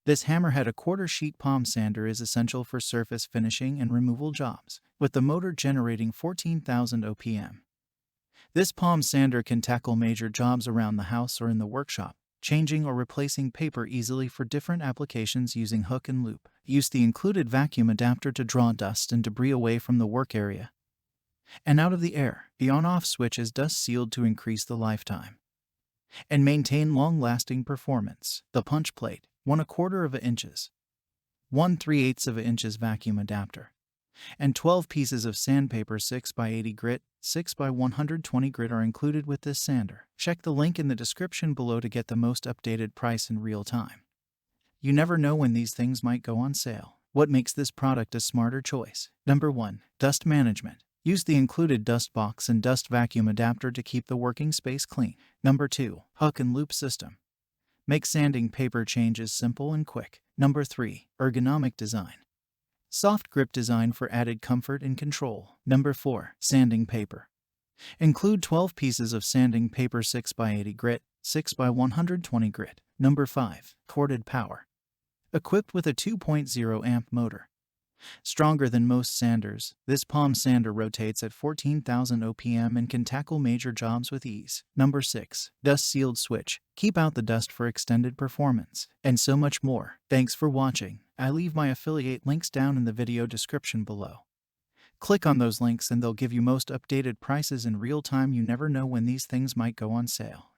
This Hammerhead a quarter sheet palm sander is essential for surface finishing and removal jobs, with the motor generating 14,000 OPM. This palm sander can tackle major jobs around the house or in the workshop, changing or replacing paper easily for different applications using hook and loop. Use the included vacuum adapter to draw dust and debris away from the work area and out of the air. The on-off switch is dust sealed to increase the lifetime and maintain long-lasting performance. The punch plate, 1/4 inches, 1/3 inches vacuum adapter, and 12 pieces of sandpaper 6x80 grit, 6x120 grit are included with this sander. Check the link in the description below to get the most updated price in real time. You never know when these things might go on sale. What makes this product a smarter choice? Number 1. Dust management. Use the included dust box and dust vacuum adapter to keep the working space clean. Number 2. Hook and loop system. Make sanding paper changes simple and quick. Number 3. Ergonomic design. Soft grip design for added comfort and control. Number 4. Sanding paper. Include 12 pieces of sanding paper 6x80 grit, 6x120 grit. Number 5. Corded power. Equipped with a 2.0 amp motor. Stronger than most sanders, this palm sander rotates at 14,000 OPM and can tackle major jobs with ease. Number 6. Dust sealed switch. Keep out the dust for extended performance. And so much more. Thanks for watching. I leave my affiliate links down in the video description below. Click on those links and they'll give you most updated prices in real time. You never know when these things might go on sale.